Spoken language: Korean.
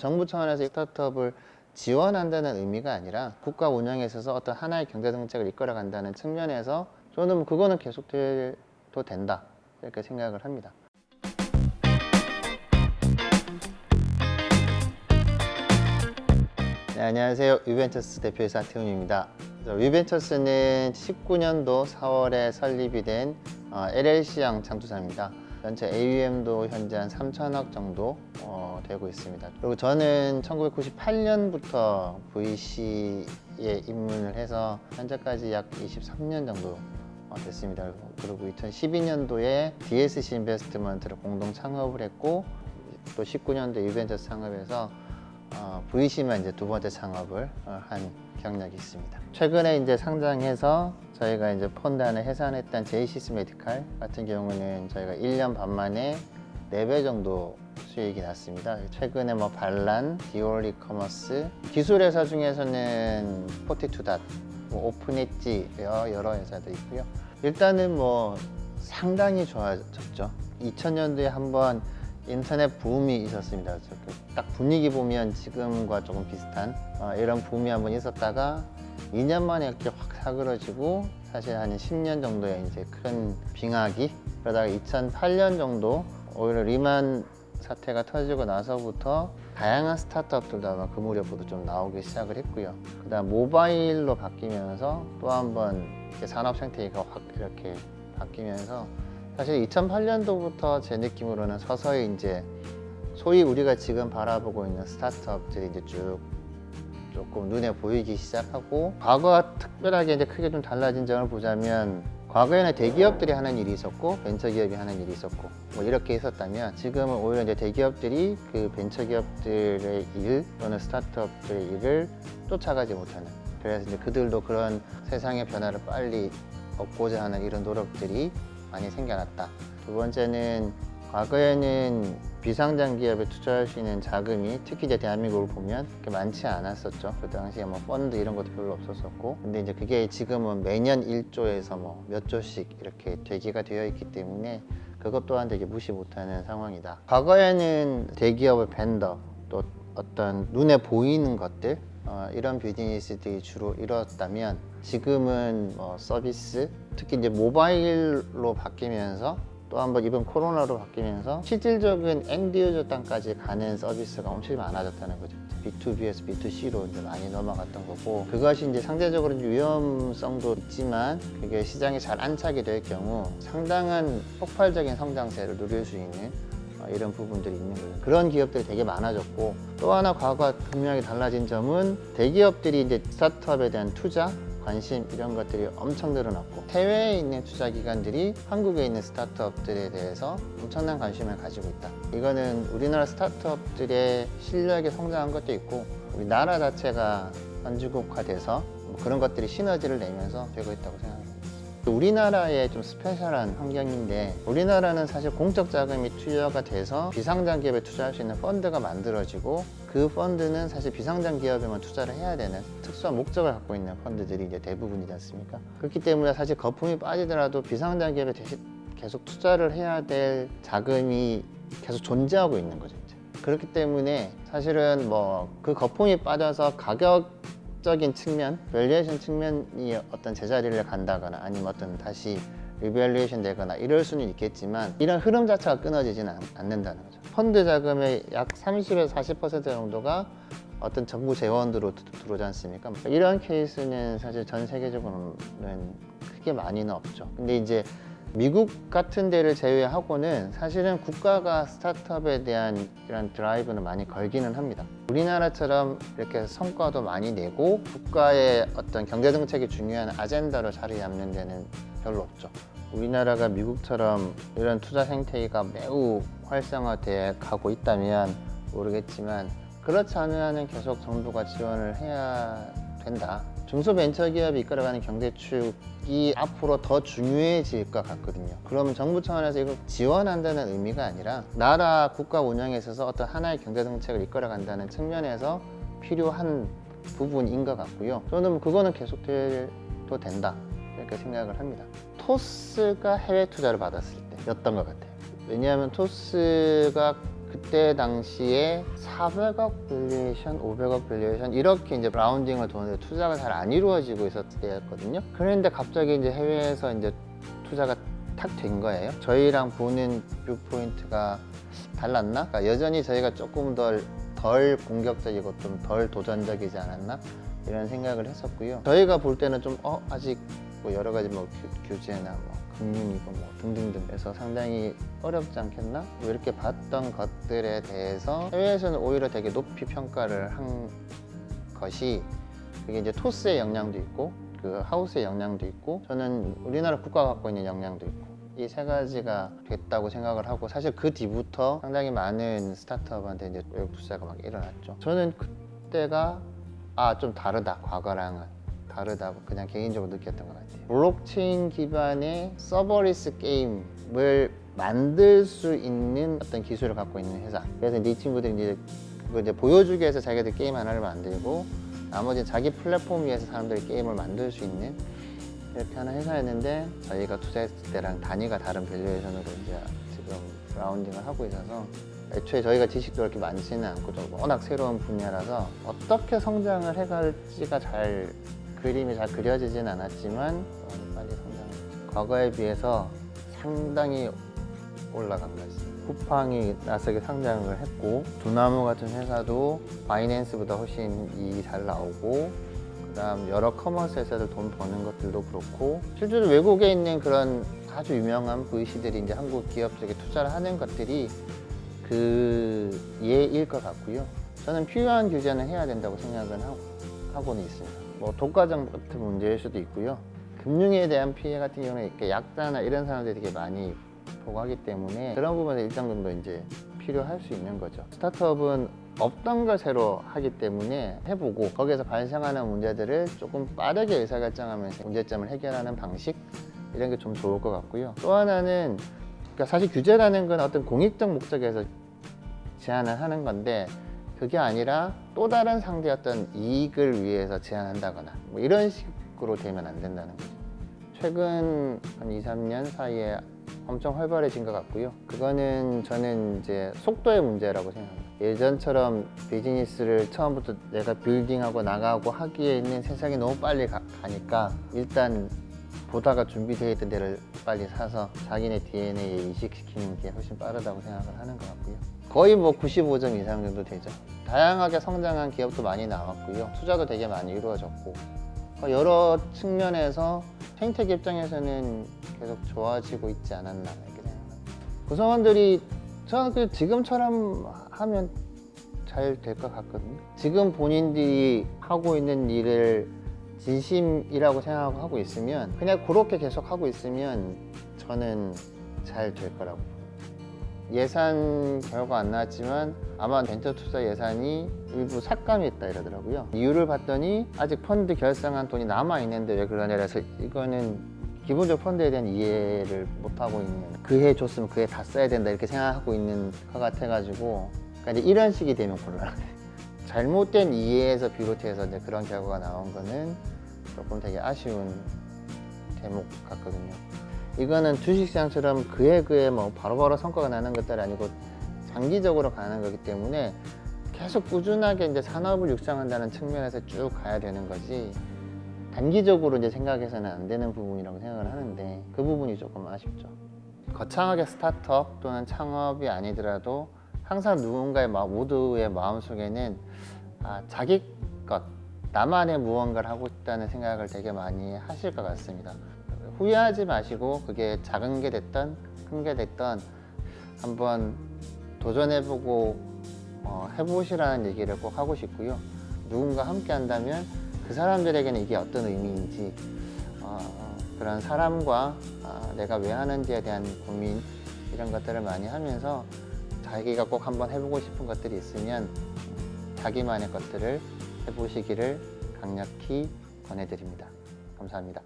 정부 차원에서 스타트업을 지원한다는 의미가 아니라 국가 운영에 있어서 어떤 하나의 경제 정책을 이끌어 간다는 측면에서 저는 그거는 계속돼도 된다 이렇게 생각을 합니다. 네, 안녕하세요. 위벤처스 대표이사 태훈입니다. 위벤처스는 19년도 4월에 설립이 된 LLC형 창조사입니다. 전체 AUM도 현재 한 3천억 정도 되고 있습니다. 그리고 저는 1998년부터 VC에 입문을 해서 현재까지 약 23년 정도 됐습니다. 그리고 2012년도에 DSC 인베스트먼트를 공동 창업을 했고 또 19년도에 위벤처스 창업해서 VC만 이제 두 번째 창업을 한 경력이 있습니다. 최근에 이제 상장해서 저희가 이제 펀드 안에 해산했던 제이시스 메디칼 같은 경우는 저희가 1년 반 만에 4배 정도 수익이 났습니다. 최근에 뭐 반란, 디올 이커머스, 기술 회사 중에서는 포티투닷, 뭐 오픈엣지 여러 회사도 있고요. 일단은 뭐 상당히 좋아졌죠. 2000년도에 한번 인터넷 붐이 있었습니다. 딱 분위기 보면 지금과 조금 비슷한 이런 붐이 한번 있었다가 2년 만에 이렇게 확 사그러지고 사실 한 10년 정도의 이제 큰 빙하기, 그러다가 2008년 정도 오히려 리만 사태가 터지고 나서부터 다양한 스타트업들도 아마 그 무렵부터 좀 나오기 시작을 했고요. 그다음 모바일로 바뀌면서 또 한번 산업 생태계가 확 이렇게 바뀌면서 사실 2008년도부터 제 느낌으로는 서서히 이제 소위 우리가 지금 바라보고 있는 스타트업들이 이제 쭉 조금 눈에 보이기 시작하고, 과거와 특별하게 이제 크게 좀 달라진 점을 보자면 과거에는 대기업들이 하는 일이 있었고 벤처기업이 하는 일이 있었고 뭐 이렇게 있었다면 지금은 오히려 이제 대기업들이 그 벤처기업들의 일 또는 스타트업들의 일을 쫓아가지 못하는, 그래서 이제 그들도 그런 세상의 변화를 빨리 얻고자 하는 이런 노력들이 많이 생겨났다. 두 번째는 과거에는 비상장 기업에 투자할 수 있는 자금이 특히 이제 대한민국을 보면 그렇게 많지 않았었죠. 그 당시에 뭐 펀드 이런 것도 별로 없었었고, 근데 이제 그게 지금은 매년 1조에서 뭐 몇 조씩 이렇게 되기가 되어 있기 때문에 그것 또한 되게 무시 못하는 상황이다. 과거에는 대기업의 벤더 또 어떤 눈에 보이는 것들 이런 비즈니스들이 주로 이뤘다면 지금은 뭐 서비스, 특히 이제 모바일로 바뀌면서 또 한번 이번 코로나로 바뀌면서 실질적인 엔드 유저 땅까지 가는 서비스가 엄청 많아졌다는 거죠. B2B에서 B2C로 이제 많이 넘어갔던 거고, 그것이 이제 상대적으로 위험성도 있지만 그게 시장에 잘 안착이 될 경우 상당한 폭발적인 성장세를 누릴 수 있는 이런 부분들이 있는 거예요. 그런 기업들이 되게 많아졌고, 또 하나 과거와 분명히 달라진 점은 대기업들이 이제 스타트업에 대한 투자, 관심 이런 것들이 엄청 늘어났고, 해외에 있는 투자 기관들이 한국에 있는 스타트업들에 대해서 엄청난 관심을 가지고 있다. 이거는 우리나라 스타트업들의 실력이 성장한 것도 있고 우리나라 자체가 선진국화돼서 그런 것들이 시너지를 내면서 되고 있다고 생각합니다. 우리나라의 좀 스페셜한 환경인데, 우리나라는 사실 공적 자금이 투여가 돼서 비상장 기업에 투자할 수 있는 펀드가 만들어지고, 그 펀드는 사실 비상장 기업에만 투자를 해야 되는 특수한 목적을 갖고 있는 펀드들이 이제 대부분이지 않습니까? 그렇기 때문에 사실 거품이 빠지더라도 비상장 기업에 계속 투자를 해야 될 자금이 계속 존재하고 있는 거죠. 이제. 그렇기 때문에 사실은 뭐 그 거품이 빠져서 가격적인 측면, 밸류에이션 측면이 어떤 제자리를 간다거나 아니면 어떤 다시 리밸류에이션 되거나 이럴 수는 있겠지만 이런 흐름 자체가 끊어지지는 않는다는 거죠. 펀드 자금의 약 30에서 40% 정도가 어떤 정부 재원으로 들어오지 않습니까? 이런 케이스는 사실 전 세계적으로는 크게 많이는 없죠. 근데 이제 미국 같은 데를 제외하고는 사실은 국가가 스타트업에 대한 이런 드라이브는 많이 걸기는 합니다. 우리나라처럼 이렇게 성과도 많이 내고 국가의 어떤 경제정책이 중요한 아젠다로 자리 잡는 데는 별로 없죠. 우리나라가 미국처럼 이런 투자 생태계가 매우 활성화돼 가고 있다면 모르겠지만, 그렇지 않으면 계속 정부가 지원을 해야 된다. 중소벤처기업이 이끌어가는 경제축이 앞으로 더 중요해질 것 같거든요. 그러면 정부 차원에서 이걸 지원한다는 의미가 아니라 나라 국가 운영에 있어서 어떤 하나의 경제정책을 이끌어간다는 측면에서 필요한 부분인 것 같고요. 저는 그거는 계속돼도 된다 이렇게 생각을 합니다. 토스가 해외 투자를 받았을 때였던 것 같아요. 왜냐하면 토스가 그때 당시에 400억 밸류에이션, 500억 밸류에이션 이렇게 이제 라운딩을 도는데 투자가 잘 안 이루어지고 있었을 때였거든요. 그런데 갑자기 이제 해외에서 이제 투자가 탁 된 거예요. 저희랑 보는 뷰 포인트가 달랐나? 그러니까 여전히 저희가 조금 덜 공격적이고 좀 덜 도전적이지 않았나? 이런 생각을 했었고요. 저희가 볼 때는 좀 아직 뭐 여러 가지 뭐 규제나 뭐 금융이고 뭐 등등등 해서 상당히 어렵지 않겠나? 뭐 이렇게 봤던 것들에 대해서 해외에서는 오히려 되게 높이 평가를 한 것이 그게 이제 토스의 영향도 있고 그 하우스의 영향도 있고 저는 우리나라 국가가 갖고 있는 영향도 있고 이 세 가지가 됐다고 생각을 하고 사실 그 뒤부터 상당히 많은 스타트업한테 이제 외국 투자가 막 일어났죠. 저는 그때가 좀 다르다, 과거랑은 다르다고 그냥 개인적으로 느꼈던 것 같아요. 블록체인 기반의 서버리스 게임을 만들 수 있는 어떤 기술을 갖고 있는 회사. 그래서 이 친구들이 이제 그거 이제 보여주기 위해서 자기들 게임 하나를 만들고 나머지 자기 플랫폼 위에서 사람들이 게임을 만들 수 있는 이렇게 하는 회사였는데 저희가 투자했을 때랑 단위가 다른 밸류에이션으로 이제 지금 라운딩을 하고 있어서 애초에 저희가 지식도 그렇게 많지는 않고 좀 워낙 새로운 분야라서 어떻게 성장을 해갈지가 그림이 잘 그려지진 않았지만 빨리 성장. 과거에 비해서 상당히 올라간 것 같습니다. 쿠팡이 나스닥에 상장을 했고 두나무 같은 회사도 바이낸스보다 훨씬 이익이 잘 나오고 그다음 여러 커머스 회사들 돈 버는 것들도 그렇고 실제로 외국에 있는 그런 아주 유명한 VC들이 이제 한국 기업 쪽에 투자를 하는 것들이 그 예일 것 같고요. 저는 필요한 규제는 해야 된다고 생각은 하고는 있습니다. 뭐 독과점 같은 문제일 수도 있고요. 금융에 대한 피해 같은 경우는 이렇게 약자나 이런 사람들이 되게 많이 보고하기 때문에 그런 부분에서 일정 정도 이제 필요할 수 있는 거죠. 스타트업은 없던 걸 새로 하기 때문에 해보고 거기에서 발생하는 문제들을 조금 빠르게 의사결정하면서 문제점을 해결하는 방식 이런 게 좀 좋을 것 같고요. 또 하나는 그러니까 사실 규제라는 건 어떤 공익적 목적에서 제한을 하는 건데 그게 아니라 또 다른 상대의 어떤 이익을 위해서 제한한다거나 뭐 이런 식으로 되면 안 된다는 거죠. 최근 한 2, 3년 사이에 엄청 활발해진 것 같고요. 그거는 저는 이제 속도의 문제라고 생각합니다. 예전처럼 비즈니스를 처음부터 내가 빌딩하고 나가고 하기에는 세상이 너무 빨리 가니까 일단 보다가 준비되어 있던 데를 빨리 사서 자기네 DNA에 이식시키는 게 훨씬 빠르다고 생각을 하는 것 같고요. 거의 뭐 95점 이상 정도 되죠. 다양하게 성장한 기업도 많이 나왔고요. 투자도 되게 많이 이루어졌고 여러 측면에서 생태계 입장에서는 계속 좋아지고 있지 않았나 이렇게 생각합니다. 구성원들이 저는 지금처럼 하면 잘 될 것 같거든요. 지금 본인들이 하고 있는 일을 진심이라고 생각하고 있으면 그냥 그렇게 계속 하고 있으면 저는 잘 될 거라고 봐요. 예산 결과 안 나왔지만 아마 벤처 투자 예산이 일부 삭감이 있다 이러더라고요. 이유를 봤더니 아직 펀드 결성한 돈이 남아 있는데 왜 그러냐 그래서 이거는 기본적 펀드에 대한 이해를 못 하고 있는 그 해 줬으면 그 해 다 써야 된다 이렇게 생각하고 있는 것 같아가지고 그러니까 이제 이런 식이 되면 곤란해요. 잘못된 이해에서 비롯해서 이제 그런 결과가 나온 거는 조금 되게 아쉬운 대목 같거든요. 이거는 주식시장처럼 그해 뭐 바로바로 성과가 나는 것들이 아니고 장기적으로 가는 거기 때문에 계속 꾸준하게 이제 산업을 육성한다는 측면에서 쭉 가야 되는 거지 단기적으로 이제 생각해서는 안 되는 부분이라고 생각을 하는데 그 부분이 조금 아쉽죠. 거창하게 스타트업 또는 창업이 아니더라도 항상 누군가의 모두의 마음속에는 자기 것, 나만의 무언가를 하고 있다는 생각을 되게 많이 하실 것 같습니다. 후회하지 마시고 그게 작은 게 됐던 큰 게 됐던 한번 도전해보고 해보시라는 얘기를 꼭 하고 싶고요. 누군가 함께 한다면 그 사람들에게는 이게 어떤 의미인지 그런 사람과 내가 왜 하는지에 대한 고민 이런 것들을 많이 하면서 자기가 꼭 한번 해보고 싶은 것들이 있으면 자기만의 것들을 해보시기를 강력히 권해드립니다. 감사합니다.